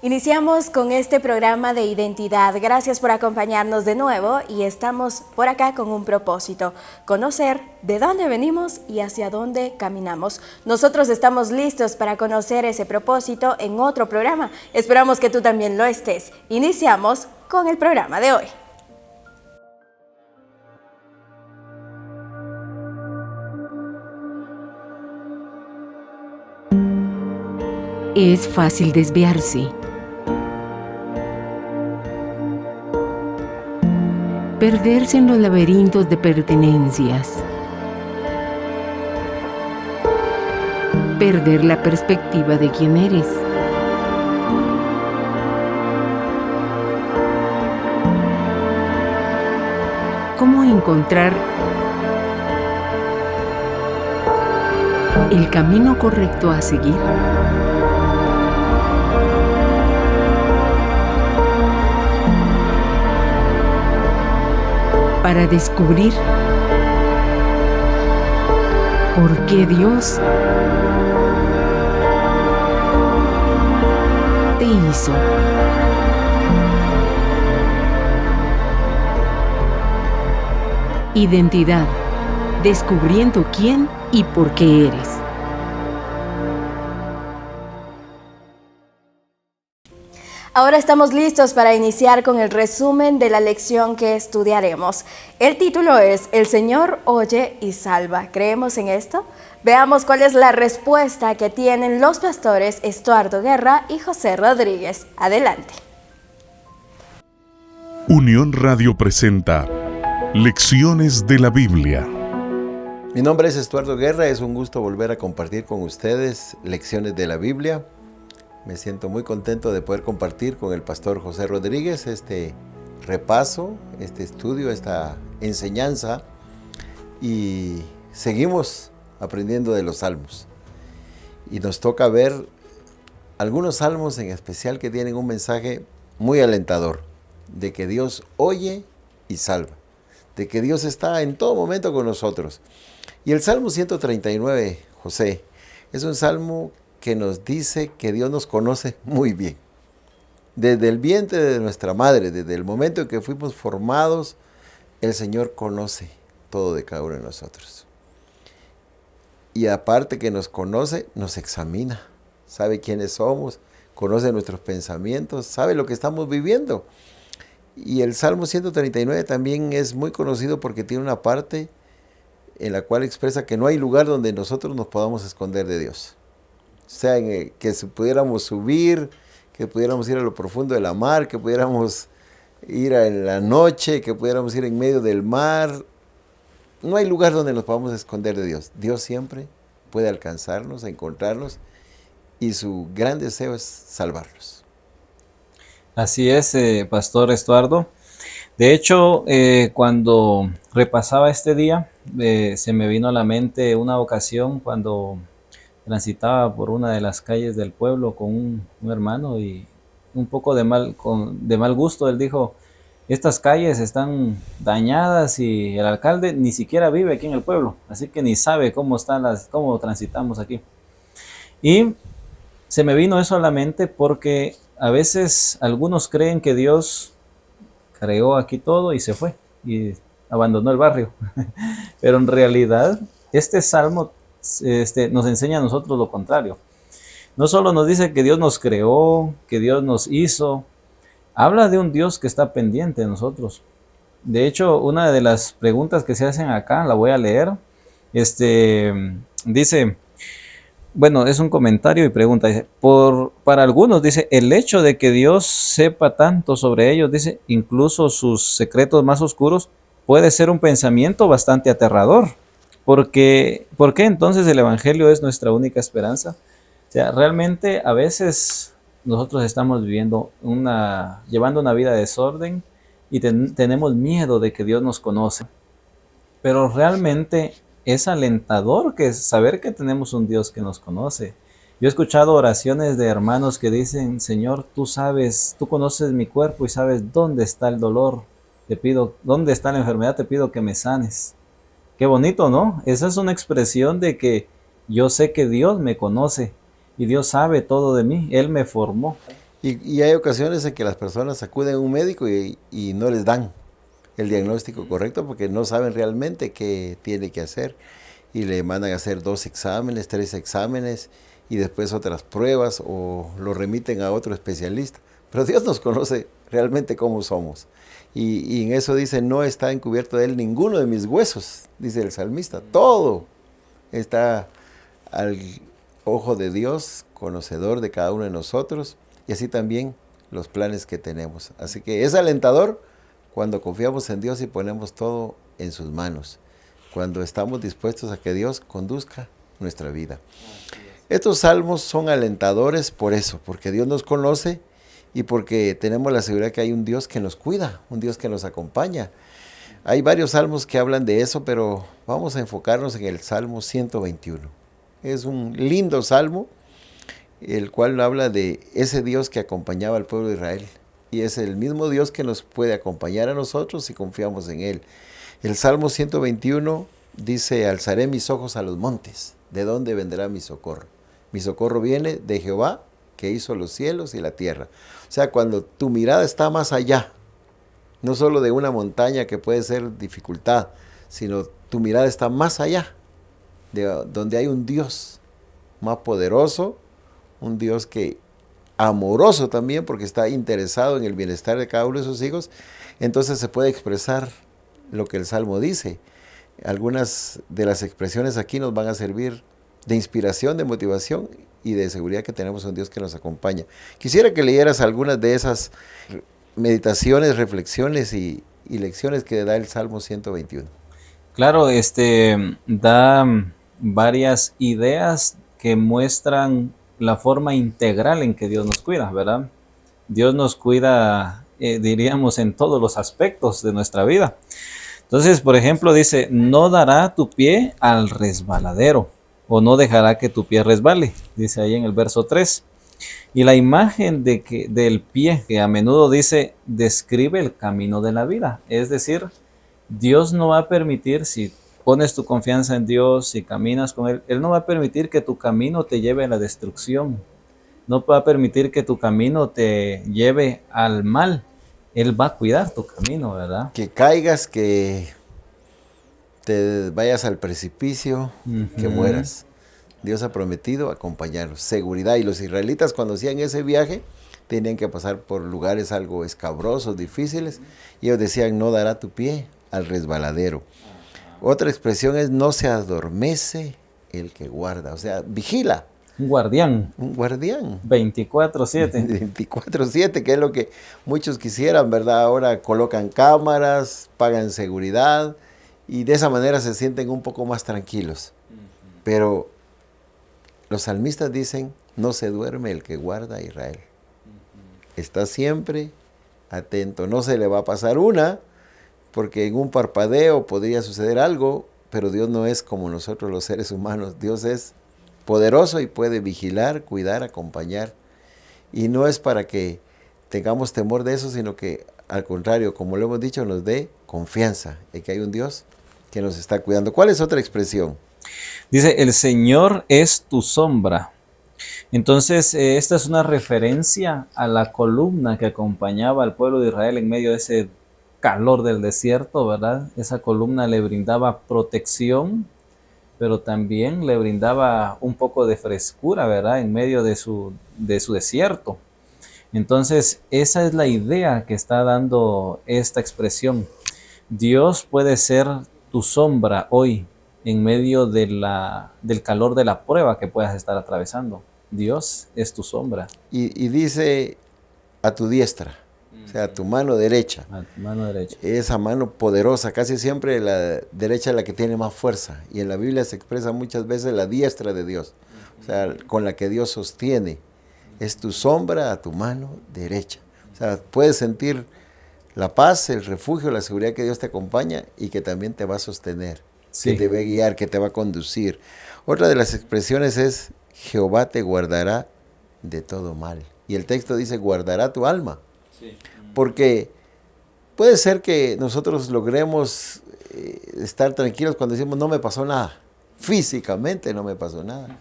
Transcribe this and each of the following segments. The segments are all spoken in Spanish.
Iniciamos con este programa de identidad. Gracias por acompañarnos de nuevo y estamos por acá con un propósito: conocer de dónde venimos y hacia dónde caminamos. Nosotros estamos listos para conocer ese propósito en otro programa. Esperamos que tú también lo estés. Iniciamos con el programa de hoy. Es fácil desviarse, perderse en los laberintos de pertenencias, perder la perspectiva de quién eres. ¿Cómo encontrar el camino correcto a seguir? Para descubrir por qué Dios te hizo. Identidad, descubriendo quién y por qué eres. Ahora estamos listos para iniciar con el resumen de la lección que estudiaremos. El título es El Señor oye y salva. ¿Creemos en esto? Veamos cuál es la respuesta que tienen los pastores Estuardo Guerra y José Rodríguez. Adelante. Unión Radio presenta Lecciones de la Biblia. Mi nombre es Estuardo Guerra, es un gusto volver a compartir con ustedes Lecciones de la Biblia. Me siento muy contento de poder compartir con el pastor José Rodríguez este repaso, este estudio, esta enseñanza, y seguimos aprendiendo de los salmos. Y nos toca ver algunos salmos en especial que tienen un mensaje muy alentador, de que Dios oye y salva, de que Dios está en todo momento con nosotros. Y el Salmo 139, José, es un salmo que nos dice que Dios nos conoce muy bien. Desde el vientre de nuestra madre, desde el momento en que fuimos formados, el Señor conoce todo de cada uno de nosotros. Y aparte que nos conoce, nos examina, sabe quiénes somos, conoce nuestros pensamientos, sabe lo que estamos viviendo. Y el Salmo 139 también es muy conocido porque tiene una parte en la cual expresa que no hay lugar donde nosotros nos podamos esconder de Dios. O sea, que si pudiéramos subir, que pudiéramos ir a lo profundo de la mar, que pudiéramos ir en la noche, que pudiéramos ir en medio del mar. No hay lugar donde nos podamos esconder de Dios. Dios siempre puede alcanzarnos, encontrarnos, y su gran deseo es salvarnos. Así es, Pastor Estuardo. De hecho, cuando repasaba este día, se me vino a la mente una ocasión cuando transitaba por una de las calles del pueblo con un hermano, y un poco de mal gusto, él dijo: estas calles están dañadas y el alcalde ni siquiera vive aquí en el pueblo, así que ni sabe cómo transitamos aquí. Y se me vino eso a la mente porque a veces algunos creen que Dios creó aquí todo y se fue y abandonó el barrio. Pero en realidad este salmo nos enseña a nosotros lo contrario. No solo nos dice que Dios nos creó, que Dios nos hizo, habla de un Dios que está pendiente de nosotros. De hecho, una de las preguntas que se hacen acá, la voy a leer, dice, bueno, es un comentario y pregunta, dice, para algunos, dice, el hecho de que Dios sepa tanto sobre ellos, dice, incluso sus secretos más oscuros, puede ser un pensamiento bastante aterrador. ¿Por qué entonces el Evangelio es nuestra única esperanza? O sea, realmente a veces nosotros estamos llevando una vida de desorden y tenemos miedo de que Dios nos conoce. Pero realmente es alentador saber que tenemos un Dios que nos conoce. Yo he escuchado oraciones de hermanos que dicen: Señor, tú conoces mi cuerpo y sabes dónde está el dolor. Te pido, dónde está la enfermedad, te pido que me sanes. Qué bonito, ¿no? Esa es una expresión de que yo sé que Dios me conoce y Dios sabe todo de mí. Él me formó. Y hay ocasiones en que las personas acuden a un médico y no les dan el diagnóstico correcto porque no saben realmente qué tiene que hacer. Y le mandan a hacer 2 exámenes, 3 exámenes y después otras pruebas o lo remiten a otro especialista. Pero Dios nos conoce realmente cómo somos. Y en eso dice, no está encubierto de él ninguno de mis huesos, dice el salmista. Todo está al ojo de Dios, conocedor de cada uno de nosotros, y así también los planes que tenemos. Así que es alentador cuando confiamos en Dios y ponemos todo en sus manos, cuando estamos dispuestos a que Dios conduzca nuestra vida. Estos salmos son alentadores por eso, porque Dios nos conoce y porque tenemos la seguridad que hay un Dios que nos cuida, un Dios que nos acompaña. Hay varios salmos que hablan de eso, pero vamos a enfocarnos en el Salmo 121. Es un lindo salmo, el cual habla de ese Dios que acompañaba al pueblo de Israel. Y es el mismo Dios que nos puede acompañar a nosotros si confiamos en Él. El Salmo 121 dice, alzaré mis ojos a los montes, ¿de dónde vendrá mi socorro? Mi socorro viene de Jehová, que hizo los cielos y la tierra. O sea, cuando tu mirada está más allá, no solo de una montaña que puede ser dificultad, sino tu mirada está más allá, de donde hay un Dios más poderoso, un Dios que amoroso también, porque está interesado en el bienestar de cada uno de sus hijos, entonces se puede expresar lo que el Salmo dice. Algunas de las expresiones aquí nos van a servir de inspiración, de motivación y de seguridad que tenemos un Dios que nos acompaña. Quisiera que leyeras algunas de esas meditaciones, reflexiones y lecciones que da el Salmo 121. Claro, da varias ideas que muestran la forma integral en que Dios nos cuida, ¿verdad? Dios nos cuida, diríamos, en todos los aspectos de nuestra vida. Entonces, por ejemplo, dice, no dará tu pie al resbaladero, o no dejará que tu pie resbale, dice ahí en el verso 3. Y la imagen del pie, que a menudo dice, describe el camino de la vida. Es decir, Dios no va a permitir, si pones tu confianza en Dios, si caminas con Él, Él no va a permitir que tu camino te lleve a la destrucción. No va a permitir que tu camino te lleve al mal. Él va a cuidar tu camino, ¿verdad? Que caigas, que te vayas al precipicio, que mueras. Dios ha prometido acompañarlos, seguridad. Y los israelitas cuando hacían ese viaje tenían que pasar por lugares algo escabrosos, difíciles, y ellos decían, no dará tu pie al resbaladero. Otra expresión es, no se adormece el que guarda, o sea, vigila. Un guardián. Un guardián. 24/7. 24/7, que es lo que muchos quisieran, ¿verdad? Ahora colocan cámaras, pagan seguridad, y de esa manera se sienten un poco más tranquilos. Pero los salmistas dicen, no se duerme el que guarda a Israel. Está siempre atento, no se le va a pasar una, porque en un parpadeo podría suceder algo, pero Dios no es como nosotros los seres humanos. Dios es poderoso y puede vigilar, cuidar, acompañar. Y no es para que tengamos temor de eso, sino que al contrario, como lo hemos dicho, nos dé confianza en que hay un Dios que nos está cuidando. ¿Cuál es otra expresión? Dice, el Señor es tu sombra. Entonces, esta es una referencia a la columna que acompañaba al pueblo de Israel en medio de ese calor del desierto, ¿verdad? Esa columna le brindaba protección, pero también le brindaba un poco de frescura, ¿verdad? En medio de su desierto. Entonces, esa es la idea que está dando esta expresión. Dios puede ser tu sombra hoy, en medio del calor de la prueba que puedas estar atravesando. Dios es tu sombra. Y dice a tu diestra, o sea, a tu mano derecha. A tu mano derecha. Esa mano poderosa, casi siempre la derecha es la que tiene más fuerza. Y en la Biblia se expresa muchas veces la diestra de Dios, o sea, con la que Dios sostiene. Es tu sombra a tu mano derecha. O sea, puedes sentir la paz, el refugio, la seguridad que Dios te acompaña y que también te va a sostener, Sí. que te va a guiar, que te va a conducir. Otra de las expresiones es, Jehová te guardará de todo mal. Y el texto dice, guardará tu alma. Sí. Porque puede ser que nosotros logremos estar tranquilos cuando decimos, no me pasó nada. Físicamente no me pasó nada.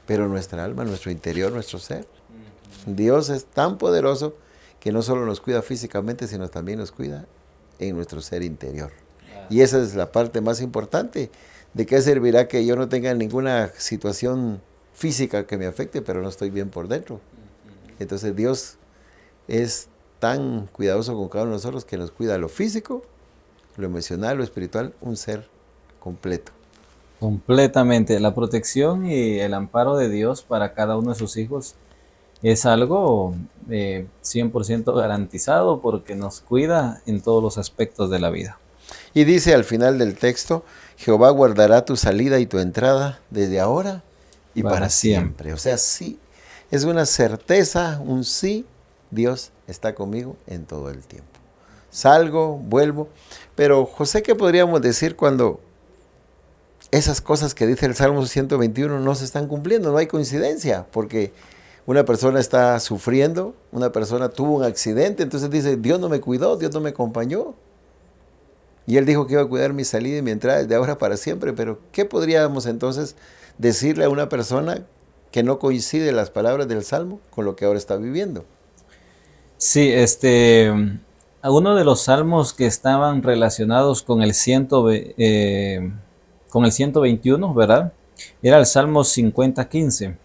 Pero nuestra alma, nuestro interior, nuestro ser, Dios es tan poderoso que no solo nos cuida físicamente, sino también nos cuida en nuestro ser interior. Y esa es la parte más importante. ¿De qué servirá que yo no tenga ninguna situación física que me afecte, pero no estoy bien por dentro? Entonces Dios es tan cuidadoso con cada uno de nosotros que nos cuida lo físico, lo emocional, lo espiritual, un ser completo. Completamente. La protección y el amparo de Dios para cada uno de sus hijos es algo 100% garantizado porque nos cuida en todos los aspectos de la vida. Y dice al final del texto, Jehová guardará tu salida y tu entrada desde ahora y para siempre. O sea, sí, es una certeza, un sí, Dios está conmigo en todo el tiempo. Salgo, vuelvo, pero José, ¿qué podríamos decir cuando esas cosas que dice el Salmo 121 no se están cumpliendo? No hay coincidencia, porque una persona está sufriendo, una persona tuvo un accidente, entonces dice, Dios no me cuidó, Dios no me acompañó. Y Él dijo que iba a cuidar mi salida y mi entrada desde ahora para siempre, pero ¿qué podríamos entonces decirle a una persona que no coincide las palabras del Salmo con lo que ahora está viviendo? Sí, uno de los salmos que estaban relacionados con el 121, ¿verdad? Era el Salmo 50:15.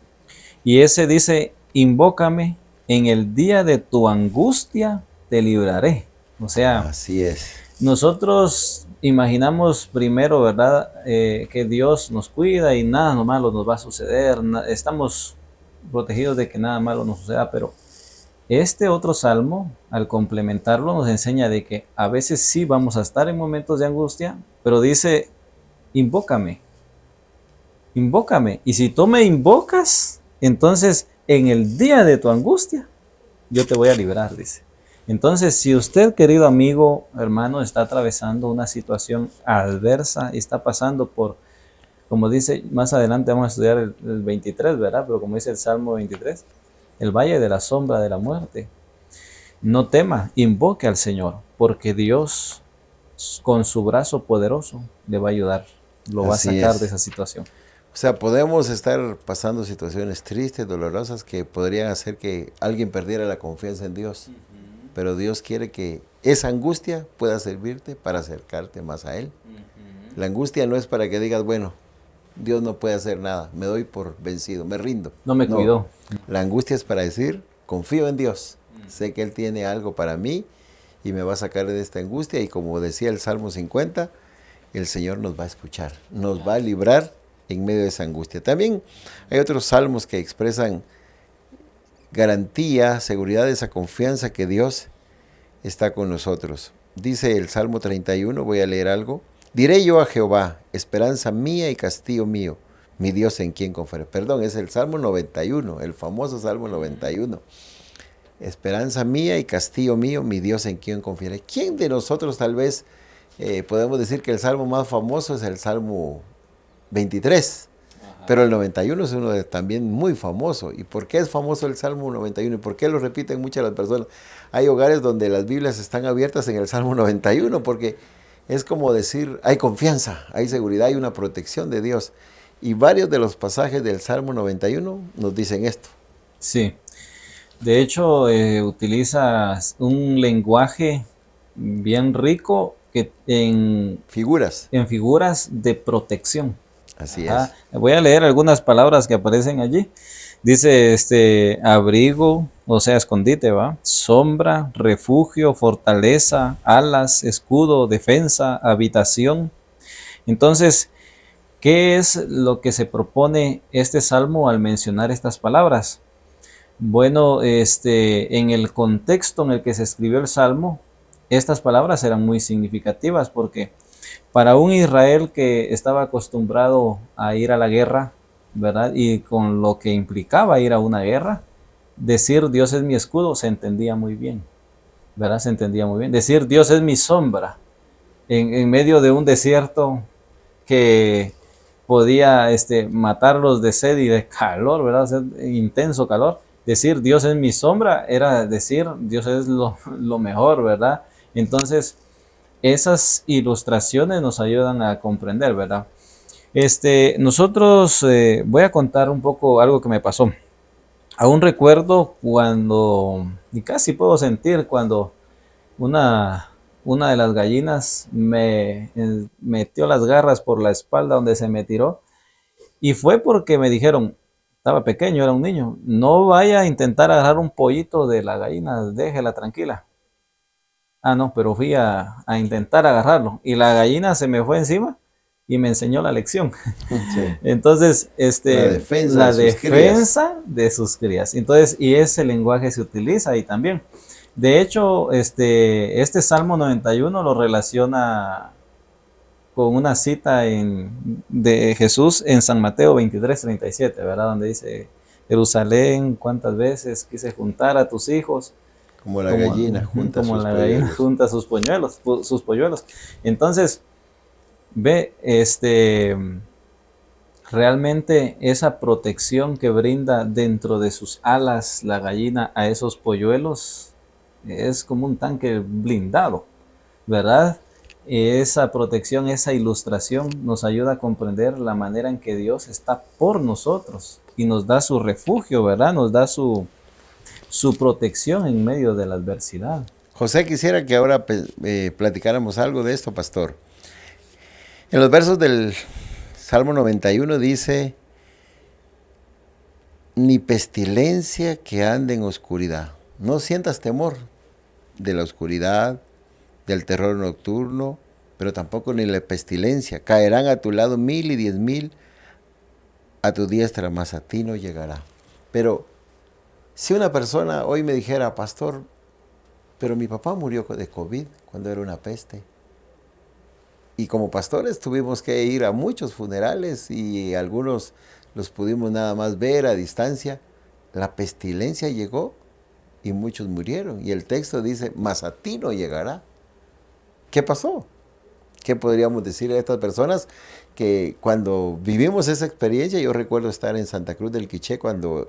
Y ese dice, invócame en el día de tu angustia, te libraré. O sea, así es. Nosotros imaginamos primero, ¿verdad? Que Dios nos cuida y nada malo nos va a suceder. Estamos protegidos de que nada malo nos suceda, pero este otro salmo, al complementarlo, nos enseña de que a veces sí vamos a estar en momentos de angustia, pero dice, invócame. Invócame. Y si tú me invocas, entonces en el día de tu angustia, yo te voy a librar, dice. Entonces, si usted, querido amigo, hermano, está atravesando una situación adversa y está pasando por, como dice, más adelante vamos a estudiar el 23, ¿verdad? Pero como dice el Salmo 23, el valle de la sombra de la muerte. No tema, invoque al Señor, porque Dios, con su brazo poderoso, le va a ayudar, lo va a sacar de esa situación. O sea, podemos estar pasando situaciones tristes, dolorosas, que podrían hacer que alguien perdiera la confianza en Dios. Pero Dios quiere que esa angustia pueda servirte para acercarte más a Él. La angustia no es para que digas, bueno, Dios no puede hacer nada, me doy por vencido, me rindo. No me cuidó. La angustia es para decir, confío en Dios, sé que Él tiene algo para mí y me va a sacar de esta angustia. Y como decía el Salmo 50, el Señor nos va a escuchar, nos va a librar en medio de esa angustia. También hay otros salmos que expresan garantía, seguridad, esa confianza que Dios está con nosotros. Dice el Salmo 31, voy a leer algo. Diré yo a Jehová, esperanza mía y castillo mío, mi Dios en quien confiaré. Perdón, es el Salmo 91, el famoso Salmo 91. Esperanza mía y castillo mío, mi Dios en quien confiaré. ¿Quién de nosotros tal vez podemos decir que el Salmo más famoso es el Salmo 23? Pero el 91 es uno también muy famoso. ¿Y por qué es famoso el Salmo 91? ¿Y por qué lo repiten muchas las personas? Hay hogares donde las Biblias están abiertas en el Salmo 91 porque es como decir, hay confianza, hay seguridad, hay una protección de Dios. Y varios de los pasajes del Salmo 91 nos dicen esto. Sí. De hecho, utiliza un lenguaje bien rico que en figuras de protección. Así es. Voy a leer algunas palabras que aparecen allí. Dice abrigo, o sea, escondite, ¿va? Sombra, refugio, fortaleza, alas, escudo, defensa, habitación. Entonces, ¿qué es lo que se propone este salmo al mencionar estas palabras? Bueno, en el contexto en el que se escribió el salmo, estas palabras eran muy significativas porque para un Israel que estaba acostumbrado a ir a la guerra, ¿verdad? Y con lo que implicaba ir a una guerra, decir Dios es mi escudo se entendía muy bien, ¿verdad? Se entendía muy bien. Decir Dios es mi sombra en medio de un desierto que podía matarlos de sed y de calor, ¿verdad? O sea, intenso calor. Decir Dios es mi sombra era decir Dios es lo mejor, ¿verdad? Entonces, esas ilustraciones nos ayudan a comprender, ¿verdad? Nosotros voy a contar un poco algo que me pasó. Aún recuerdo cuando, y casi puedo sentir cuando una de las gallinas me metió las garras por la espalda donde se me tiró. Y fue porque me dijeron, estaba pequeño, era un niño, no vaya a intentar agarrar un pollito de la gallina, déjela tranquila. Ah, no, pero fui a intentar agarrarlo y la gallina se me fue encima y me enseñó la lección. Sí. Entonces, La defensa de sus crías. defensa de sus crías. Entonces, y ese lenguaje se utiliza ahí también. De hecho, este Salmo 91 lo relaciona con una cita de Jesús en San Mateo 23:37, ¿verdad? Donde dice, Jerusalén, ¿cuántas veces quise juntar a tus hijos? Como la gallina junta Como sus la gallina polluelos. junta sus polluelos. Entonces, ve, realmente esa protección que brinda dentro de sus alas la gallina a esos polluelos es como un tanque blindado, ¿verdad? Esa protección, esa ilustración nos ayuda a comprender la manera en que Dios está por nosotros y nos da su refugio, ¿verdad? Nos da su protección en medio de la adversidad. José, quisiera que ahora platicáramos algo de esto, pastor. En los versos del Salmo 91 dice, ni pestilencia que ande en oscuridad. No sientas temor de la oscuridad, del terror nocturno, pero tampoco ni la pestilencia. Caerán a tu lado 1000 y 10,000, a tu diestra, mas a ti no llegará. Pero si una persona hoy me dijera, pastor, pero mi papá murió de COVID cuando era una peste. Y como pastores tuvimos que ir a muchos funerales y algunos los pudimos nada más ver a distancia. La pestilencia llegó y muchos murieron. Y el texto dice, mas a ti no llegará. ¿Qué pasó? ¿Qué podríamos decir a estas personas que cuando vivimos esa experiencia? Yo recuerdo estar en Santa Cruz del Quiché cuando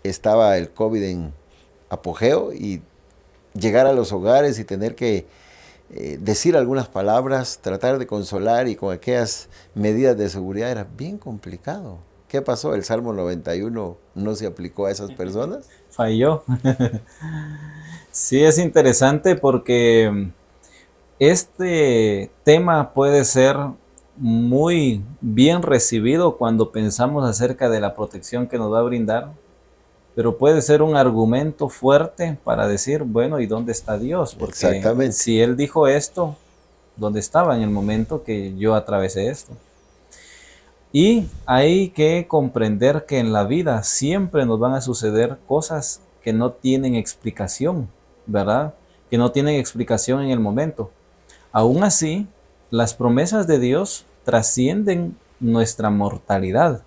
estaba el COVID en apogeo y llegar a los hogares y tener que decir algunas palabras, tratar de consolar y con aquellas medidas de seguridad era bien complicado. ¿Qué pasó? ¿El Salmo 91 no se aplicó a esas personas? Falló. Sí, es interesante porque este tema puede ser muy bien recibido cuando pensamos acerca de la protección que nos va a brindar, pero puede ser un argumento fuerte para decir, bueno, ¿y dónde está Dios? Porque Exactamente. si Él dijo esto, ¿dónde estaba en el momento que yo atravesé esto? Y hay que comprender que en la vida siempre nos van a suceder cosas que no tienen explicación, ¿verdad? Que no tienen explicación en el momento. Aún así, las promesas de Dios trascienden nuestra mortalidad,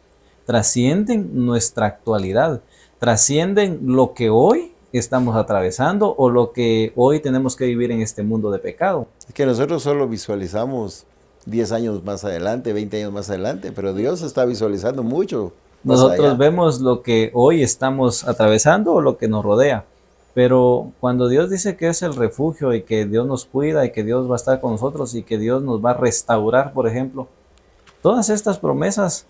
trascienden nuestra actualidad, trascienden lo que hoy estamos atravesando o lo que hoy tenemos que vivir en este mundo de pecado. Es que nosotros solo visualizamos 10 años más adelante, 20 años más adelante, pero Dios está visualizando mucho más Nosotros allá. vemos lo que hoy estamos atravesando o lo que nos rodea, pero cuando Dios dice que es el refugio y que Dios nos cuida y que Dios va a estar con nosotros y que Dios nos va a restaurar, por ejemplo, todas estas promesas,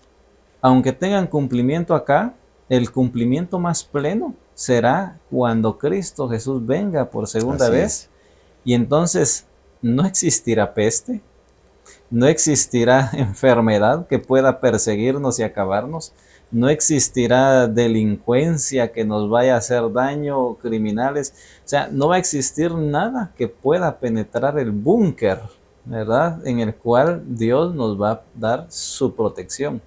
aunque tengan cumplimiento acá, el cumplimiento más pleno será cuando Cristo Jesús venga por segunda Así vez es. y entonces no existirá peste, no existirá enfermedad que pueda perseguirnos y acabarnos, no existirá delincuencia que nos vaya a hacer daño, criminales, o sea, no va a existir nada que pueda penetrar el búnker, ¿verdad? En el cual Dios nos va a dar su protección.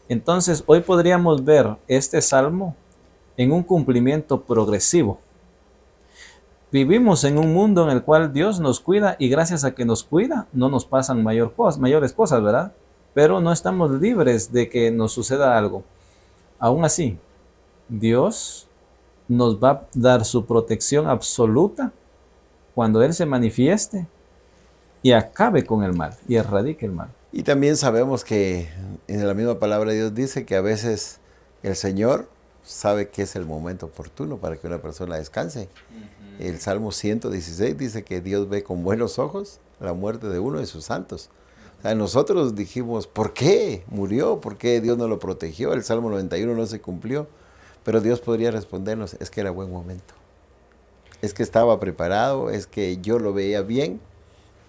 Entonces, hoy podríamos ver este salmo en un cumplimiento progresivo. Vivimos en un mundo en el cual Dios nos cuida y gracias a que nos cuida no nos pasan mayores cosas, ¿verdad? Pero no estamos libres de que nos suceda algo. Aún así, Dios nos va a dar su protección absoluta cuando Él se manifieste y acabe con el mal y erradique el mal. Y también sabemos que en la misma palabra de Dios dice que a veces el Señor sabe que es el momento oportuno para que una persona descanse. El Salmo 116 dice que Dios ve con buenos ojos la muerte de uno de sus santos. O sea, nosotros dijimos, ¿por qué murió? ¿Por qué Dios no lo protegió? El Salmo 91 no se cumplió. Pero Dios podría respondernos, es que era buen momento. Es que estaba preparado, es que yo lo veía bien,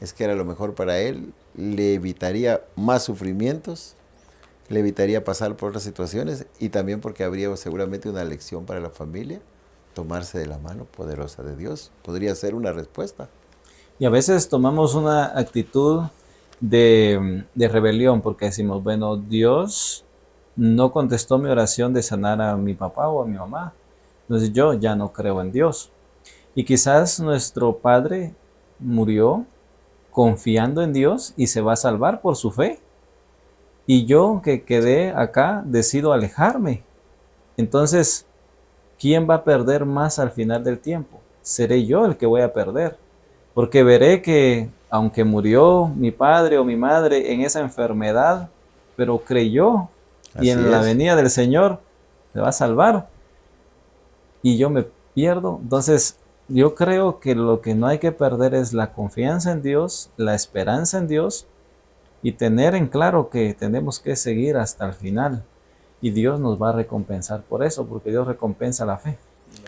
es que era lo mejor para él, le evitaría más sufrimientos, le evitaría pasar por otras situaciones y también porque habría seguramente una lección para la familia. Tomarse de la mano poderosa de Dios podría ser una respuesta. Y a veces tomamos una actitud de rebelión porque decimos, bueno, Dios no contestó mi oración de sanar a mi papá o a mi mamá. Entonces yo ya no creo en Dios. Y quizás nuestro padre murió confiando en Dios y se va a salvar por su fe. Y yo que quedé acá decido alejarme. Entonces, ¿quién va a perder más al final del tiempo? Seré yo el que voy a perder. Porque veré que aunque murió mi padre o mi madre en esa enfermedad, pero creyó y en la venida del Señor se va a salvar. Y yo me pierdo. Entonces, yo creo que lo que no hay que perder es la confianza en Dios, la esperanza en Dios y tener en claro que tenemos que seguir hasta el final. Y Dios nos va a recompensar por eso, porque Dios recompensa la fe.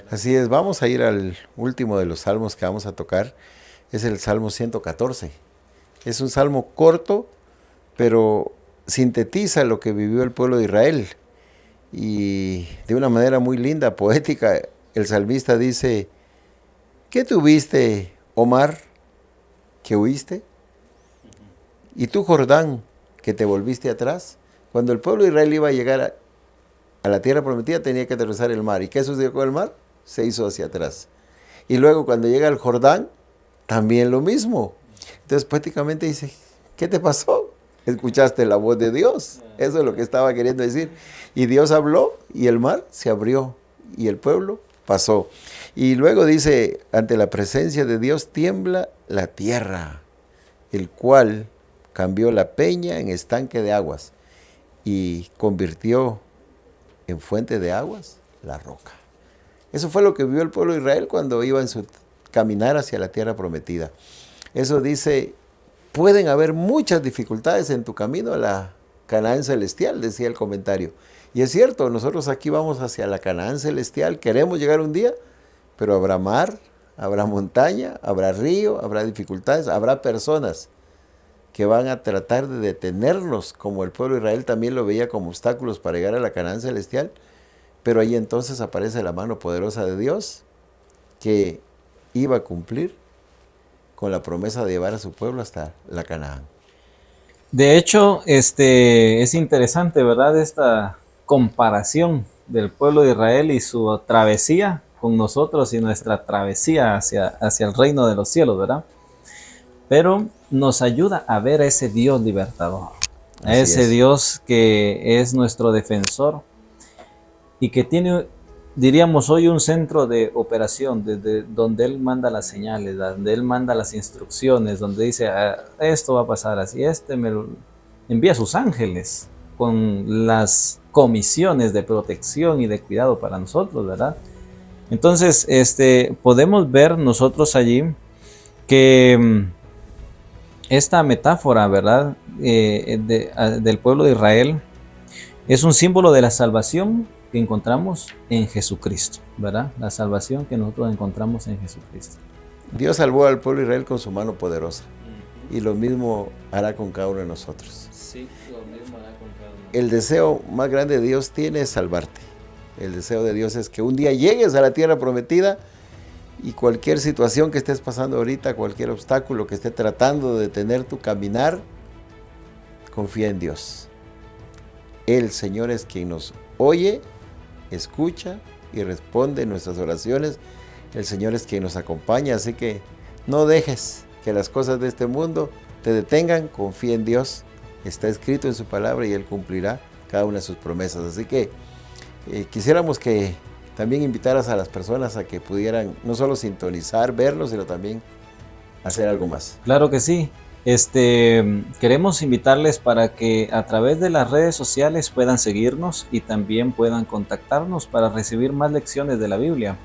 Así es, vamos a ir al último de los salmos que vamos a tocar. Es el Salmo 114. Es un salmo corto, pero sintetiza lo que vivió el pueblo de Israel. Y de una manera muy linda, poética, el salmista dice, ¿qué tuviste, oh mar, que huiste? ¿Y tú, Jordán, que te volviste atrás? Cuando el pueblo de Israel iba a llegar a la tierra prometida, tenía que atravesar el mar. ¿Y qué sucedió con el mar? Se hizo hacia atrás. Y luego cuando llega al Jordán, también lo mismo. Entonces poéticamente dice, ¿qué te pasó? Escuchaste la voz de Dios. Eso es lo que estaba queriendo decir. Y Dios habló y el mar se abrió y el pueblo pasó. Y luego dice, ante la presencia de Dios tiembla la tierra, el cual cambió la peña en estanque de aguas y convirtió en fuente de aguas la roca. Eso fue lo que vio el pueblo de Israel cuando iba en su caminar hacia la tierra prometida. Eso dice, pueden haber muchas dificultades en tu camino a la Canaán celestial, decía el comentario. Y es cierto, nosotros aquí vamos hacia la Canaán celestial, queremos llegar un día, pero habrá mar, habrá montaña, habrá río, habrá dificultades, habrá personas que van a tratar de detenernos, como el pueblo de Israel también lo veía como obstáculos para llegar a la Canaán celestial, pero ahí entonces aparece la mano poderosa de Dios que iba a cumplir con la promesa de llevar a su pueblo hasta la Canaán. De hecho, es interesante, ¿verdad? Esta comparación del pueblo de Israel y su travesía con nosotros y nuestra travesía hacia el reino de los cielos, ¿verdad? Pero nos ayuda a ver a ese Dios libertador, a ese Dios que es nuestro defensor y que tiene, diríamos hoy, un centro de operación desde donde Él manda las señales, donde Él manda las instrucciones, donde dice, esto va a pasar así, me envía a sus ángeles con las comisiones de protección y de cuidado para nosotros, ¿verdad? Entonces, podemos ver nosotros allí que esta metáfora, ¿verdad?, del pueblo de Israel es un símbolo de la salvación que encontramos en Jesucristo, ¿verdad? La salvación que nosotros encontramos en Jesucristo. Dios salvó al pueblo de Israel con su mano poderosa. Y lo mismo hará con cada uno de nosotros. Sí, lo mismo hará con cada uno. El deseo más grande de Dios tiene es salvarte. El deseo de Dios es que un día llegues a la tierra prometida y cualquier situación que estés pasando ahorita, cualquier obstáculo que esté tratando de detener tu caminar, confía en Dios. El Señor es quien nos oye, escucha y responde nuestras oraciones. El Señor es quien nos acompaña, así que no dejes que las cosas de este mundo te detengan, confía en Dios. Está escrito en su palabra y Él cumplirá cada una de sus promesas. Así que quisiéramos que también invitaras a las personas a que pudieran no solo sintonizar, vernos, sino también hacer algo más. Claro que sí. Queremos invitarles para que a través de las redes sociales puedan seguirnos y también puedan contactarnos para recibir más lecciones de la Biblia.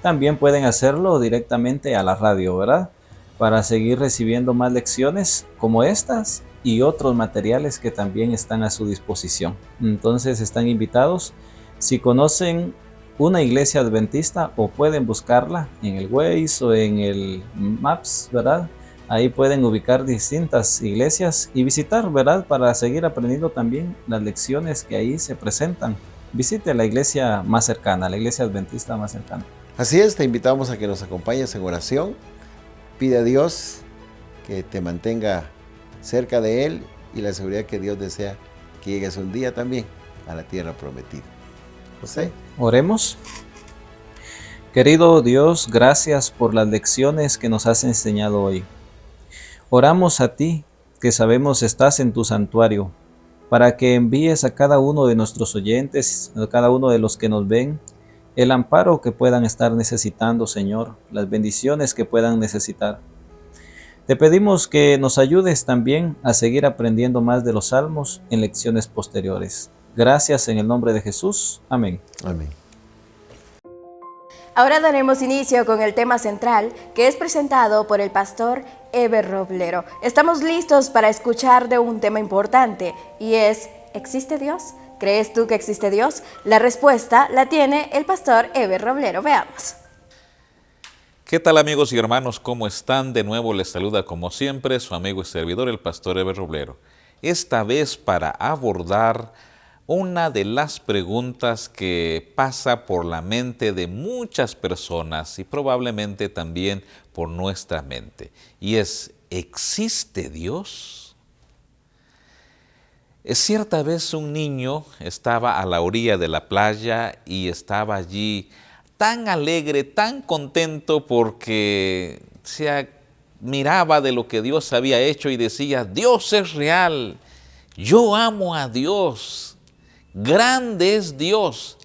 También pueden hacerlo directamente a la radio, ¿verdad? Para seguir recibiendo más lecciones como estas y otros materiales que también están a su disposición. Entonces están invitados. Si conocen una iglesia adventista, o pueden buscarla en el Waze o en el Maps, ¿verdad? Ahí pueden ubicar distintas iglesias y visitar, ¿verdad? Para seguir aprendiendo también las lecciones que ahí se presentan. Visite la iglesia más cercana, la iglesia adventista más cercana. Así es, te invitamos a que nos acompañes en oración. Pide a Dios que te mantenga cerca de Él y la seguridad que Dios desea que llegues un día también a la tierra prometida. José. Oremos. Querido Dios, gracias por las lecciones que nos has enseñado hoy. Oramos a ti, que sabemos estás en tu santuario, para que envíes a cada uno de nuestros oyentes, a cada uno de los que nos ven, el amparo que puedan estar necesitando, Señor, las bendiciones que puedan necesitar. Te pedimos que nos ayudes también a seguir aprendiendo más de los salmos en lecciones posteriores. Gracias en el nombre de Jesús. Amén. Amén. Ahora daremos inicio con el tema central que es presentado por el pastor Eber Roblero. Estamos listos para escuchar de un tema importante y es, ¿existe Dios? ¿Crees tú que existe Dios? La respuesta la tiene el pastor Eber Roblero. Veamos. ¿Qué tal amigos y hermanos? ¿Cómo están? De nuevo les saluda como siempre su amigo y servidor el pastor Eber Roblero. Esta vez para abordar una de las preguntas que pasa por la mente de muchas personas y probablemente también por nuestra mente. Y es, ¿existe Dios? Cierta vez un niño estaba a la orilla de la playa y estaba allí tan alegre, tan contento porque se admiraba de lo que Dios había hecho y decía, Dios es real, yo amo a Dios. Grande es Dios.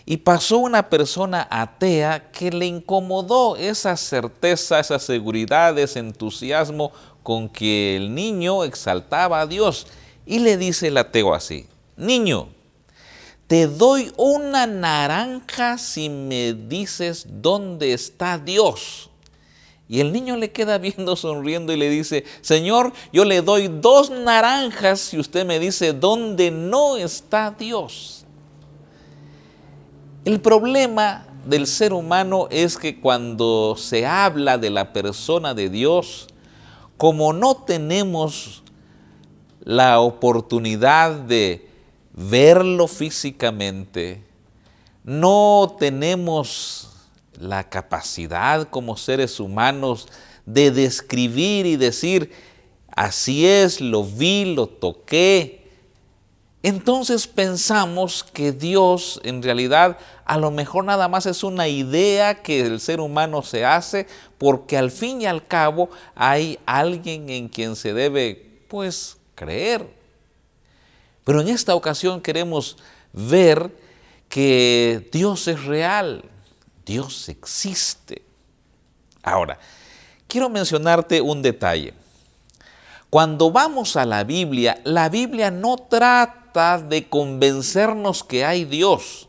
Y pasó una persona atea que le incomodó esa certeza, esa seguridad, ese entusiasmo con que el niño exaltaba a Dios. Y le dice el ateo así, niño, te doy una naranja si me dices dónde está Dios. Y el niño le queda viendo, sonriendo y le dice, Señor, yo le doy 2 naranjas si usted me dice dónde no está Dios. El problema del ser humano es que cuando se habla de la persona de Dios, como no tenemos la oportunidad de verlo físicamente, no tenemos la capacidad como seres humanos de describir y decir, así es, lo vi, lo toqué. Entonces pensamos que Dios en realidad a lo mejor nada más es una idea que el ser humano se hace porque al fin y al cabo hay alguien en quien se debe pues creer. Pero en esta ocasión queremos ver que Dios es real. Dios existe. Ahora, quiero mencionarte un detalle. Cuando vamos a la Biblia no trata de convencernos que hay Dios.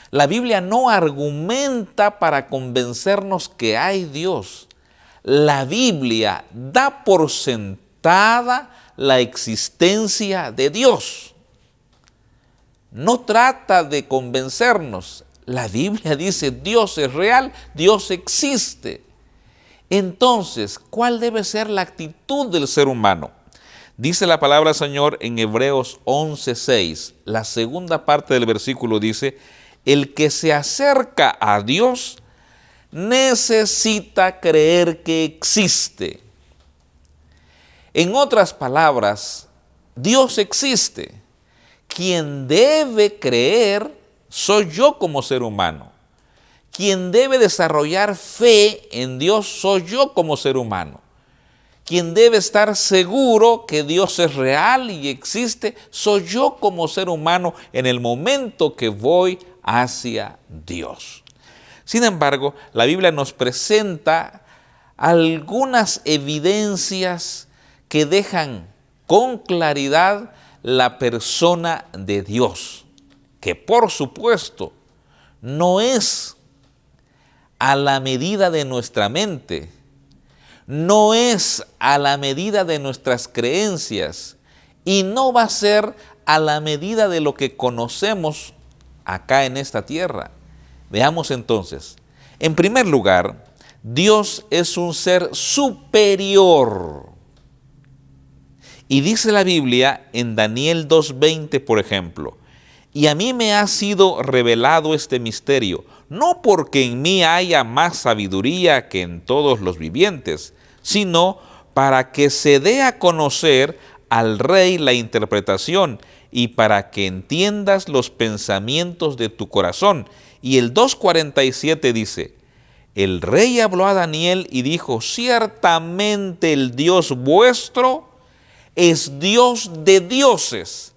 La Biblia no argumenta para convencernos que hay Dios. La Biblia da por sentada la existencia de Dios. No trata de convencernos. La Biblia dice, Dios es real, Dios existe. Entonces, ¿cuál debe ser la actitud del ser humano? Dice la palabra del Señor en Hebreos 11:6, la segunda parte del versículo dice, el que se acerca a Dios necesita creer que existe. En otras palabras, Dios existe. Quien debe creer soy yo como ser humano. Quien debe desarrollar fe en Dios soy yo como ser humano. Quien debe estar seguro que Dios es real y existe soy yo como ser humano en el momento que voy hacia Dios. Sin embargo, la Biblia nos presenta algunas evidencias que dejan con claridad la persona de Dios, que por supuesto no es a la medida de nuestra mente, no es a la medida de nuestras creencias y no va a ser a la medida de lo que conocemos acá en esta tierra. Veamos entonces. En primer lugar, Dios es un ser superior. Y dice la Biblia en Daniel 2:20, por ejemplo, y a mí me ha sido revelado este misterio, no porque en mí haya más sabiduría que en todos los vivientes, sino para que se dé a conocer al rey la interpretación y para que entiendas los pensamientos de tu corazón. Y el 2:47 dice, el rey habló a Daniel y dijo, ciertamente el Dios vuestro es Dios de dioses.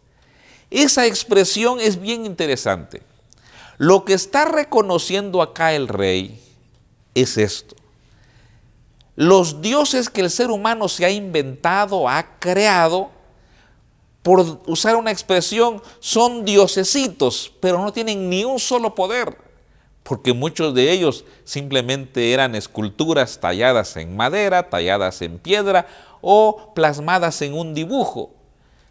Esa expresión es bien interesante. Lo que está reconociendo acá el rey es esto. Los dioses que el ser humano se ha inventado, ha creado, por usar una expresión, son diosesitos, pero no tienen ni un solo poder, porque muchos de ellos simplemente eran esculturas talladas en madera, talladas en piedra o plasmadas en un dibujo,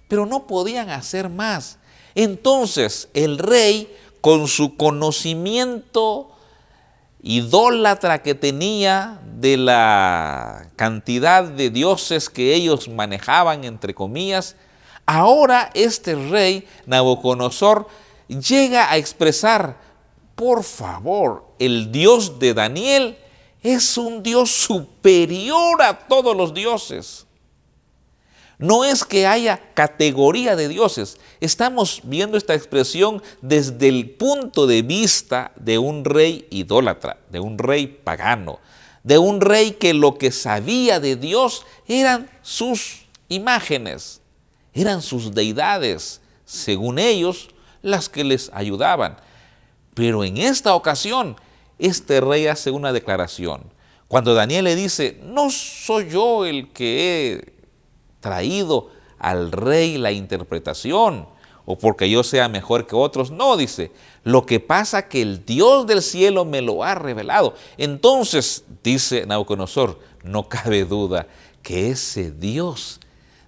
pero no podían hacer más. Entonces el rey, con su conocimiento idólatra que tenía de la cantidad de dioses que ellos manejaban, entre comillas, ahora este rey Nabucodonosor llega a expresar, por favor, el Dios de Daniel es un Dios superior a todos los dioses. No es que haya categoría de dioses. Estamos viendo esta expresión desde el punto de vista de un rey idólatra, de un rey pagano, de un rey que lo que sabía de Dios eran sus imágenes, eran sus deidades, según ellos, las que les ayudaban. Pero en esta ocasión, este rey hace una declaración. Cuando Daniel le dice, no soy yo el que he traído al rey la interpretación, o porque yo sea mejor que otros. No, dice, lo que pasa que el Dios del cielo me lo ha revelado. Entonces, dice Nabucodonosor, no cabe duda que ese Dios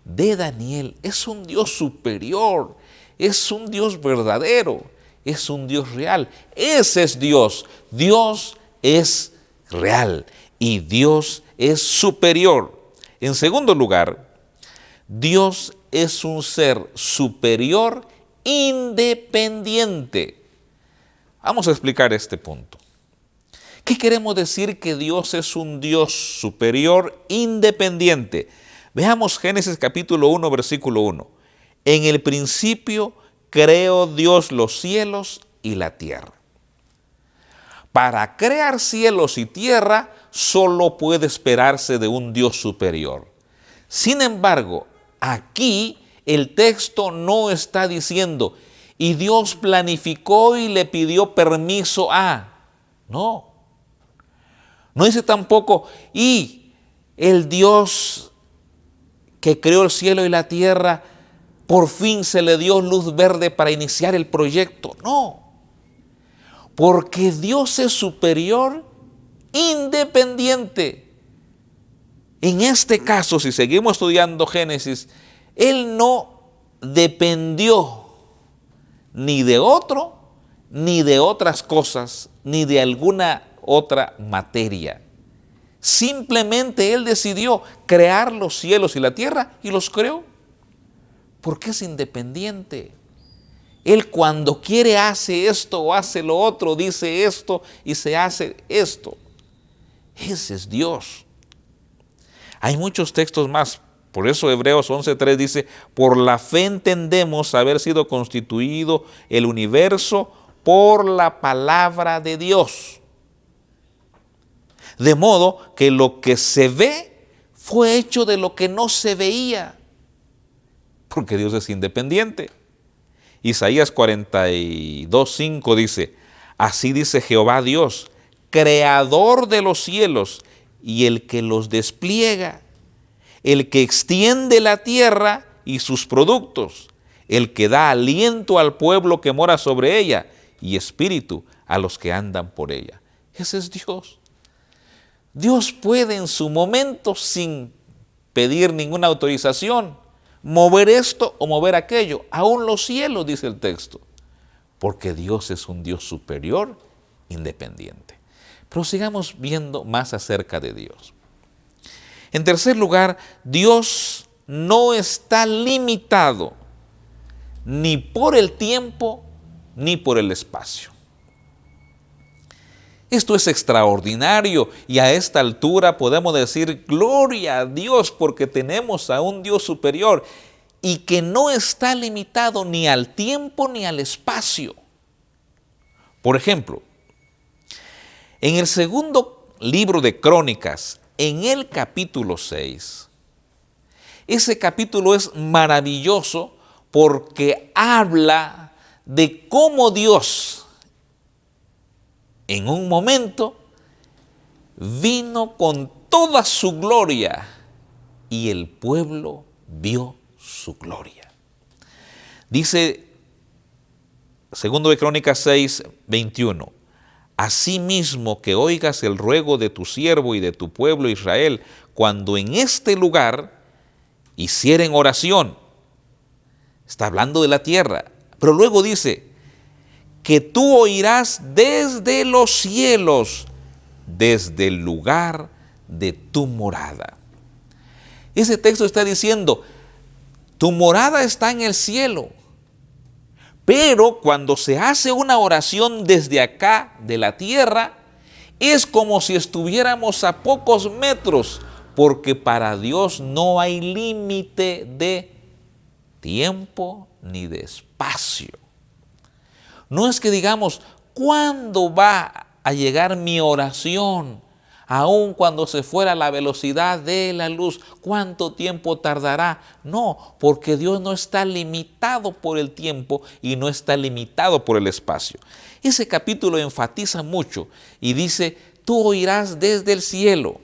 de Daniel es un Dios superior, es un Dios verdadero, es un Dios real. Ese es Dios. Dios es real y Dios es superior. En segundo lugar, Dios es un ser superior independiente. Vamos a explicar este punto. ¿Qué queremos decir que Dios es un Dios superior independiente? Veamos Génesis capítulo 1, versículo 1. En el principio creó Dios los cielos y la tierra. Para crear cielos y tierra solo puede esperarse de un Dios superior. Sin embargo, aquí el texto no está diciendo, y Dios planificó y le pidió permiso a. No. No dice tampoco, y el Dios que creó el cielo y la tierra, por fin se le dio luz verde para iniciar el proyecto. No. Porque Dios es superior, independiente. En este caso, si seguimos estudiando Génesis, Él no dependió ni de otro, ni de otras cosas, ni de alguna otra materia. Simplemente Él decidió crear los cielos y la tierra y los creó. Porque es independiente. Él cuando quiere hace esto o hace lo otro, dice esto y se hace esto. Ese es Dios. Hay muchos textos más. Por eso Hebreos 11:3 dice, por la fe entendemos haber sido constituido el universo por la palabra de Dios. De modo que lo que se ve fue hecho de lo que no se veía. Porque Dios es independiente. Isaías 42:5 dice, así dice Jehová Dios, creador de los cielos y el que los despliega, el que extiende la tierra y sus productos, el que da aliento al pueblo que mora sobre ella y espíritu a los que andan por ella. Ese es Dios. Dios puede en su momento, sin pedir ninguna autorización, mover esto o mover aquello, aún los cielos, dice el texto. porque Dios es un Dios superior, independiente. Pero sigamos viendo más acerca de Dios. En tercer lugar, Dios no está limitado ni por el tiempo ni por el espacio. Esto es extraordinario y a esta altura podemos decir gloria a Dios porque tenemos a un Dios superior y que no está limitado ni al tiempo ni al espacio. Por ejemplo, en el segundo libro de Crónicas, en el capítulo 6, ese capítulo es maravilloso porque habla de cómo Dios en un momento vino con toda su gloria y el pueblo vio su gloria. Dice, segundo de Crónicas 6, 21, asimismo que oigas el ruego de tu siervo y de tu pueblo Israel, cuando en este lugar hicieren oración. Está hablando de la tierra, pero luego dice, que tú oirás desde los cielos, desde el lugar de tu morada. Ese texto está diciendo, tu morada está en el cielo, pero cuando se hace una oración desde acá, de la tierra, es como si estuviéramos a pocos metros, porque para Dios no hay límite de tiempo ni de espacio. No es que digamos, ¿cuándo va a llegar mi oración? Aun cuando se fuera la velocidad de la luz, ¿cuánto tiempo tardará? No, porque Dios no está limitado por el tiempo y no está limitado por el espacio. Ese capítulo enfatiza mucho y dice, tú oirás desde el cielo,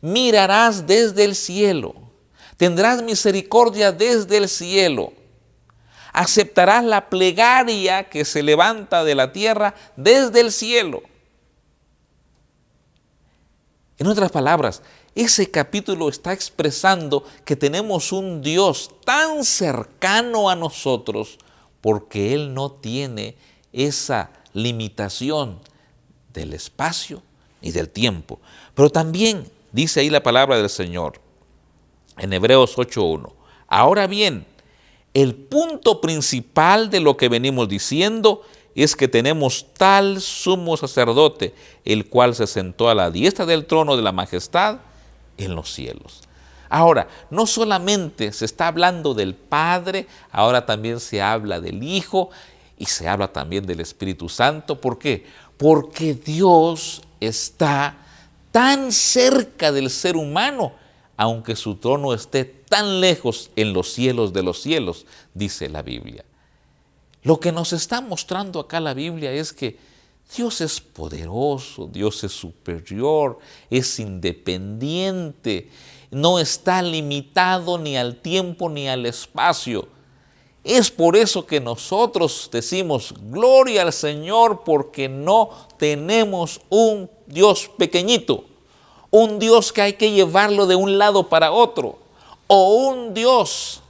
mirarás desde el cielo, tendrás misericordia desde el cielo. Aceptarás la plegaria que se levanta de la tierra desde el cielo. En otras palabras, ese capítulo está expresando que tenemos un Dios tan cercano a nosotros porque Él no tiene esa limitación del espacio ni del tiempo. Pero también dice ahí la palabra del Señor en Hebreos 8:1. Ahora bien, el punto principal de lo que venimos diciendo es que tenemos tal sumo sacerdote, el cual se sentó a la diestra del trono de la majestad en los cielos. Ahora, no solamente se está hablando del Padre, ahora también se habla del Hijo y se habla también del Espíritu Santo. ¿Por qué? Porque Dios está tan cerca del ser humano, aunque su trono esté tan lejos en los cielos de los cielos, dice la Biblia. Lo que nos está mostrando acá la Biblia es que Dios es poderoso, Dios es superior, es independiente, no está limitado ni al tiempo ni al espacio. Es por eso que nosotros decimos, gloria al Señor, porque no tenemos un Dios pequeñito, un Dios que hay que llevarlo de un lado para otro, o un Dios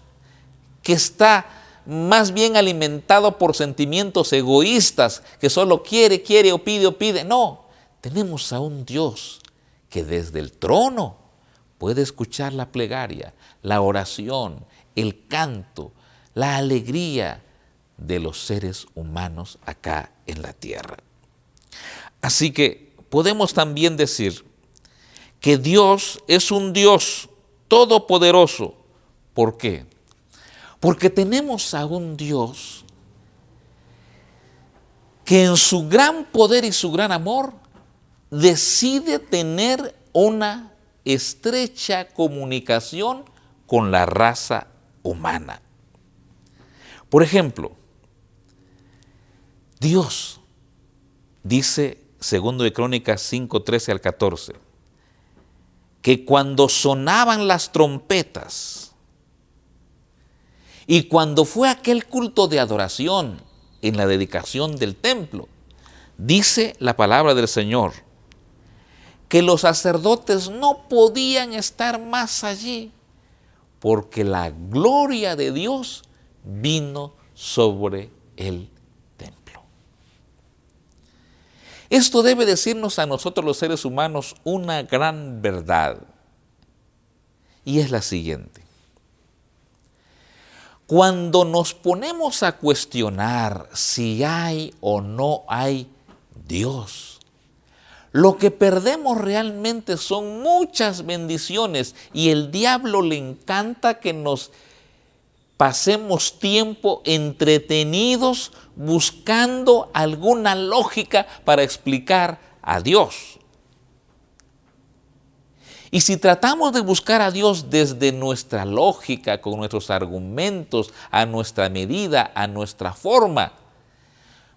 que está más bien alimentado por sentimientos egoístas, que solo quiere o pide. No, tenemos a un Dios que desde el trono puede escuchar la plegaria, la oración, el canto, la alegría de los seres humanos acá en la tierra. Así que podemos también decir que Dios es un Dios todopoderoso. ¿Por qué? Porque tenemos a un Dios que en su gran poder y su gran amor decide tener una estrecha comunicación con la raza humana. Por ejemplo, Dios dice, segundo de Crónicas 5, 13 al 14, que cuando sonaban las trompetas y cuando fue aquel culto de adoración en la dedicación del templo, dice la palabra del Señor, que los sacerdotes no podían estar más allí, porque la gloria de Dios vino sobre el templo. Esto debe decirnos a nosotros los seres humanos una gran verdad, y es la siguiente. Cuando nos ponemos a cuestionar si hay o no hay Dios, lo que perdemos realmente son muchas bendiciones, y el diablo le encanta que nos pasemos tiempo entretenidos buscando alguna lógica para explicar a Dios. Y si tratamos de buscar a Dios desde nuestra lógica, con nuestros argumentos, a nuestra medida, a nuestra forma,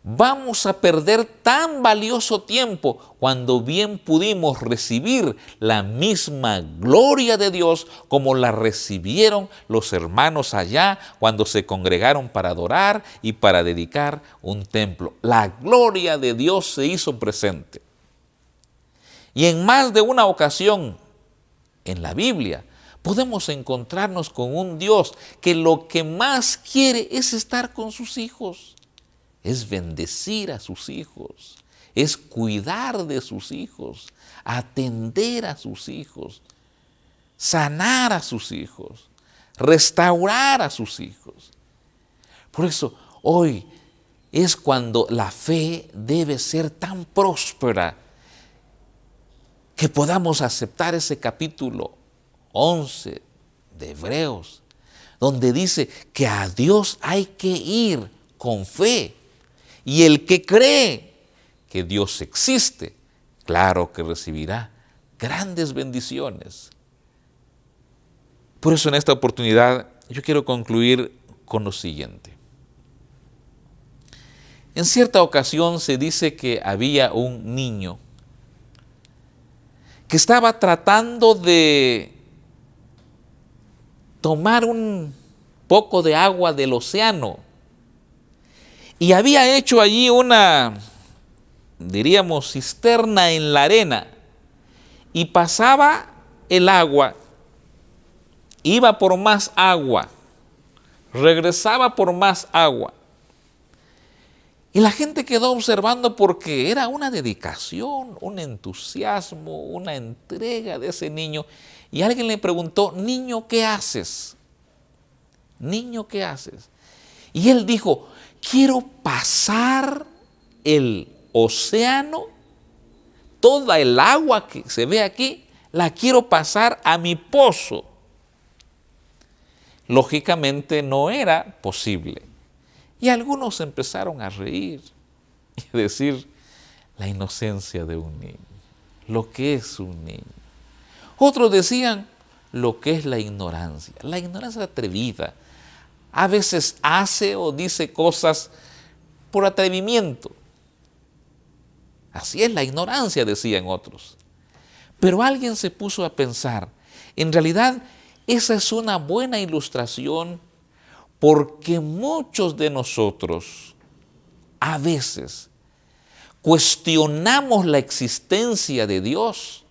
vamos a perder tan valioso tiempo cuando bien pudimos recibir la misma gloria de Dios como la recibieron los hermanos allá cuando se congregaron para adorar y para dedicar un templo. La gloria de Dios se hizo presente. Y en más de una ocasión en la Biblia podemos encontrarnos con un Dios que lo que más quiere es estar con sus hijos, es bendecir a sus hijos, es cuidar de sus hijos, atender a sus hijos, sanar a sus hijos, restaurar a sus hijos. Por eso hoy es cuando la fe debe ser tan próspera que podamos aceptar ese capítulo 11 de Hebreos, donde dice que a Dios hay que ir con fe. Y el que cree que Dios existe, claro que recibirá grandes bendiciones. Por eso en esta oportunidad yo quiero concluir con lo siguiente. En cierta ocasión se dice que había un niño que estaba tratando de tomar un poco de agua del océano y había hecho allí una, diríamos, cisterna en la arena, y pasaba el agua, iba por más agua, regresaba por más agua. Y la gente quedó observando porque era una dedicación, un entusiasmo, una entrega de ese niño. Y alguien le preguntó: niño, ¿qué haces? Niño, ¿qué haces? Y él dijo: quiero pasar el océano, toda el agua que se ve aquí, la quiero pasar a mi pozo. Lógicamente no era posible. Y algunos empezaron a reír y a decir: la inocencia de un niño, lo que es un niño. Otros decían lo que es la ignorancia atrevida. A veces hace o dice cosas por atrevimiento. Así es la ignorancia, decían otros. Pero alguien se puso a pensar, en realidad esa es una buena ilustración, porque muchos de nosotros a veces cuestionamos la existencia de Dios,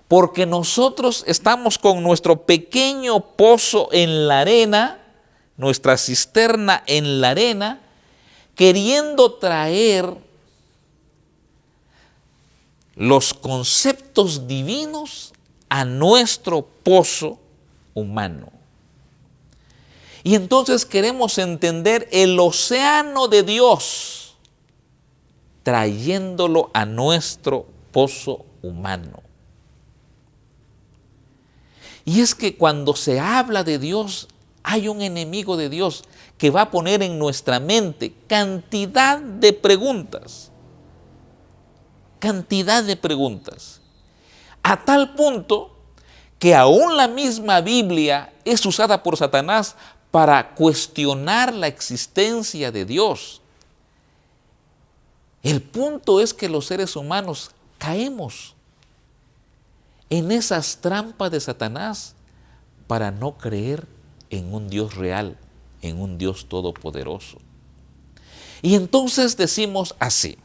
porque nosotros estamos con nuestro pequeño pozo en la arena, nuestra cisterna en la arena, queriendo traer los conceptos divinos a nuestro pozo humano. Y entonces queremos entender el océano de Dios, trayéndolo a nuestro pozo humano. Y es que cuando se habla de Dios, hay un enemigo de Dios que va a poner en nuestra mente cantidad de preguntas. Cantidad de preguntas. A tal punto que aún la misma Biblia es usada por Satanás para cuestionar la existencia de Dios. El punto es que los seres humanos caemos en esas trampas de Satanás para no creer en un Dios real, en un Dios todopoderoso. Y entonces decimos así: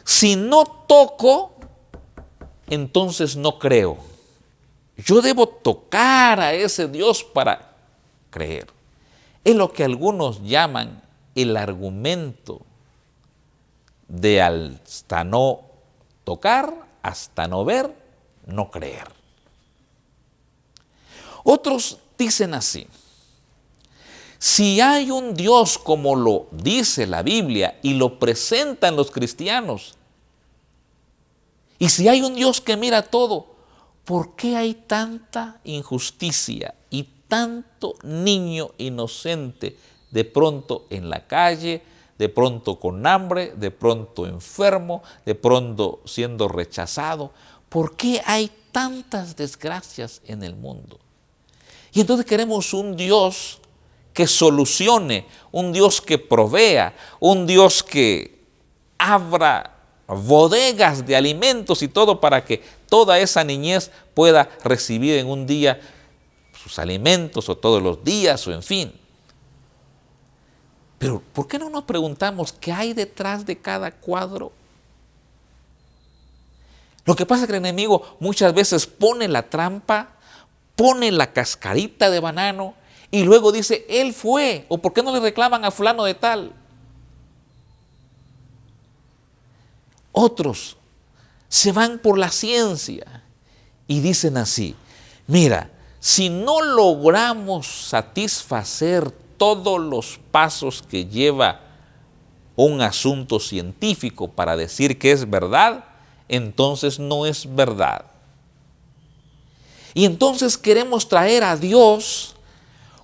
si no toco, entonces no creo. Yo debo tocar a ese Dios para creer. Es lo que algunos llaman el argumento de hasta no tocar, hasta no ver, no creer. Otros dicen así: si hay un Dios como lo dice la Biblia y lo presentan los cristianos, y si hay un Dios que mira todo, ¿por qué hay tanta injusticia y tanto niño inocente de pronto en la calle, de pronto con hambre, de pronto enfermo, de pronto siendo rechazado? ¿Por qué hay tantas desgracias en el mundo? Y entonces queremos un Dios que solucione, un Dios que provea, un Dios que abra bodegas de alimentos y todo para que toda esa niñez pueda recibir en un día sus alimentos, o todos los días, o en fin. Pero ¿por qué no nos preguntamos qué hay detrás de cada cuadro? Lo que pasa es que el enemigo muchas veces pone la trampa, pone la cascarita de banano y luego dice, él fue, o ¿por qué no le reclaman a fulano de tal? Otros se van por la ciencia y dicen así: mira, si no logramos satisfacer todos los pasos que lleva un asunto científico para decir que es verdad, entonces no es verdad. Y entonces queremos traer a Dios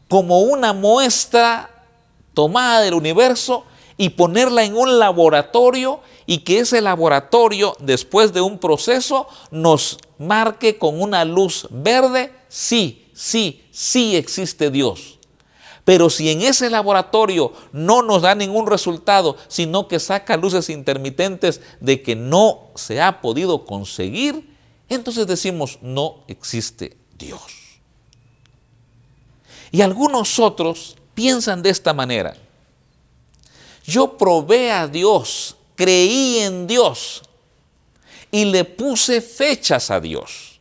como una muestra tomada del universo y ponerla en un laboratorio, y que ese laboratorio, después de un proceso, nos marque con una luz verde: sí, sí, sí existe Dios. Pero si en ese laboratorio no nos da ningún resultado, sino que saca luces intermitentes de que no se ha podido conseguir, entonces decimos, no existe Dios. Y algunos otros piensan de esta manera: yo probé a Dios, creí en Dios y le puse fechas a Dios.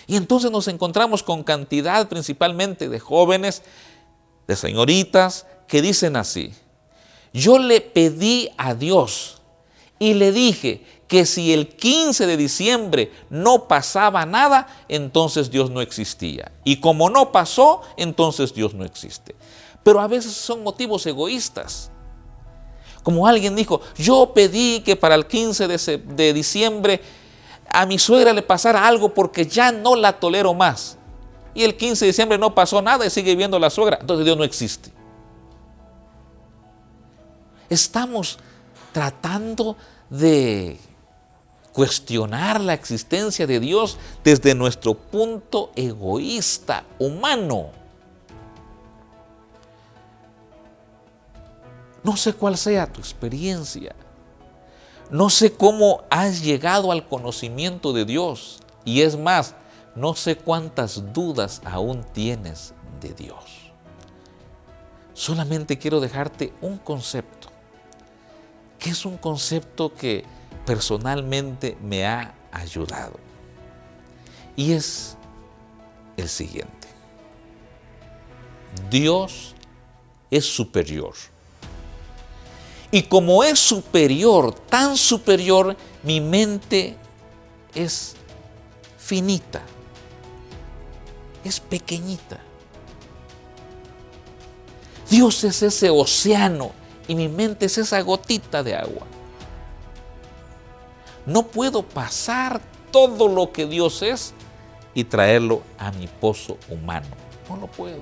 Y entonces nos encontramos con cantidad principalmente de jóvenes, de señoritas, que dicen así: yo le pedí a Dios y le dije que si el 15 de diciembre no pasaba nada, entonces Dios no existía. Y como no pasó, entonces Dios no existe. Pero a veces son motivos egoístas. Como alguien dijo, yo pedí que para el 15 de diciembre a mi suegra le pasara algo porque ya no la tolero más. Y el 15 de diciembre no pasó nada y sigue viviendo la suegra. Entonces Dios no existe. Estamos tratando de cuestionar la existencia de Dios desde nuestro punto egoísta, humano. No sé cuál sea tu experiencia. No sé cómo has llegado al conocimiento de Dios. Y es más, no sé cuántas dudas aún tienes de Dios. Solamente quiero dejarte un concepto, que es un concepto que personalmente me ha ayudado. Y es el siguiente: Dios es superior. Y como es superior, tan superior, mi mente es finita, es pequeñita. Dios es ese océano y mi mente es esa gotita de agua. No puedo pasar todo lo que Dios es y traerlo a mi pozo humano. No lo puedo.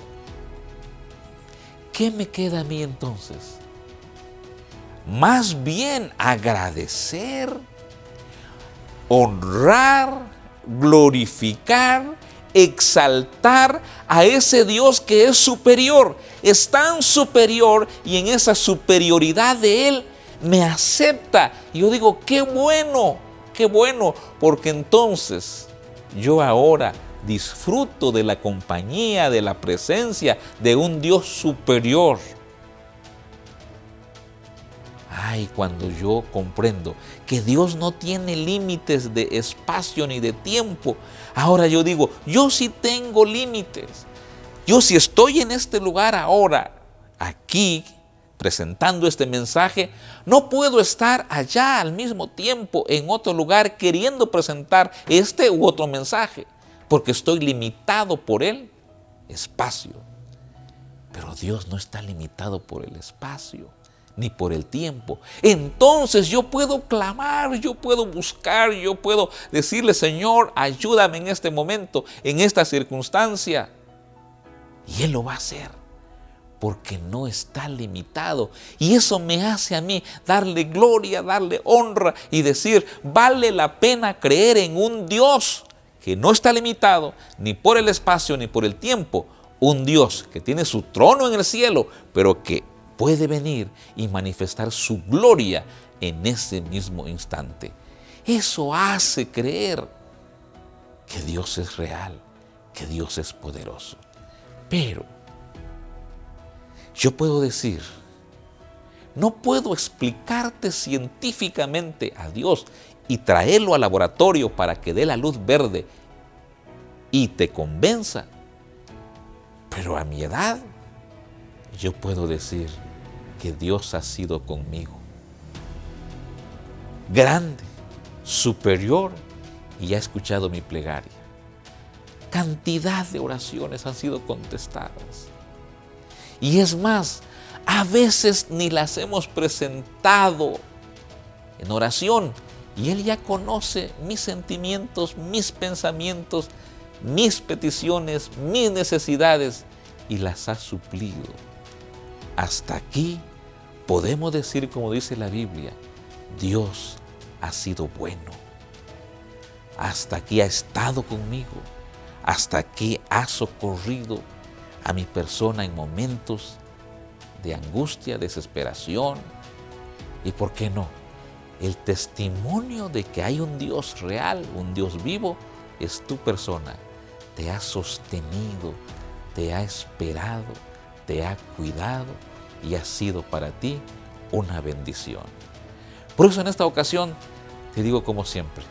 ¿Qué me queda a mí entonces? Más bien agradecer, honrar, glorificar, exaltar a ese Dios que es superior. Es tan superior y en esa superioridad de Él me acepta. Y yo digo, qué bueno, porque entonces yo ahora disfruto de la compañía, de la presencia de un Dios superior. Ay, cuando yo comprendo que Dios no tiene límites de espacio ni de tiempo, ahora yo digo, yo sí tengo límites. Yo si estoy en este lugar ahora, aquí, presentando este mensaje, no puedo estar allá al mismo tiempo en otro lugar queriendo presentar este u otro mensaje, porque estoy limitado por el espacio. Pero Dios no está limitado por el espacio ni por el tiempo. Entonces yo puedo clamar, yo puedo buscar, yo puedo decirle: Señor, ayúdame en este momento, en esta circunstancia. Y Él lo va a hacer, porque no está limitado. Y eso me hace a mí darle gloria, darle honra y decir: vale la pena creer en un Dios que no está limitado ni por el espacio ni por el tiempo. Un Dios que tiene su trono en el cielo, pero que puede venir y manifestar su gloria en ese mismo instante. Eso hace creer que Dios es real, que Dios es poderoso. Pero yo puedo decir, no puedo explicarte científicamente a Dios y traerlo al laboratorio para que dé la luz verde y te convenza. Pero a mi edad, yo puedo decir que Dios ha sido conmigo. Grande, superior, y ha escuchado mi plegaria. Cantidad de oraciones han sido contestadas. Y es más, a veces ni las hemos presentado en oración, y Él ya conoce mis sentimientos, mis pensamientos, mis peticiones, mis necesidades, y las ha suplido. Hasta aquí podemos decir, como dice la Biblia, Dios ha sido bueno. Hasta aquí ha estado conmigo. Hasta aquí ha socorrido a mi persona en momentos de angustia, desesperación. Y ¿por qué no? El testimonio de que hay un Dios real, un Dios vivo, es tu persona. Te ha sostenido, te ha esperado, te ha cuidado y ha sido para ti una bendición. Por eso en esta ocasión te digo, como siempre,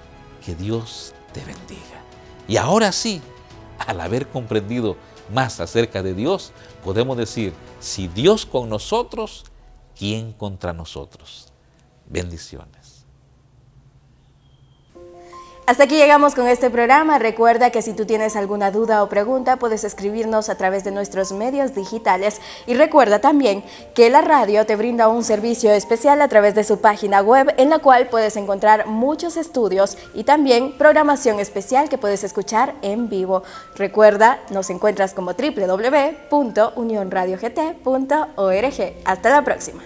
que Dios te bendiga. Y ahora sí, al haber comprendido más acerca de Dios, podemos decir: si Dios con nosotros, ¿quién contra nosotros? Bendiciones. Hasta aquí llegamos con este programa. Recuerda que si tú tienes alguna duda o pregunta, puedes escribirnos a través de nuestros medios digitales. Y recuerda también que la radio te brinda un servicio especial a través de su página web, en la cual puedes encontrar muchos estudios y también programación especial que puedes escuchar en vivo. Recuerda, nos encuentras como www.unionradiogt.org. Hasta la próxima.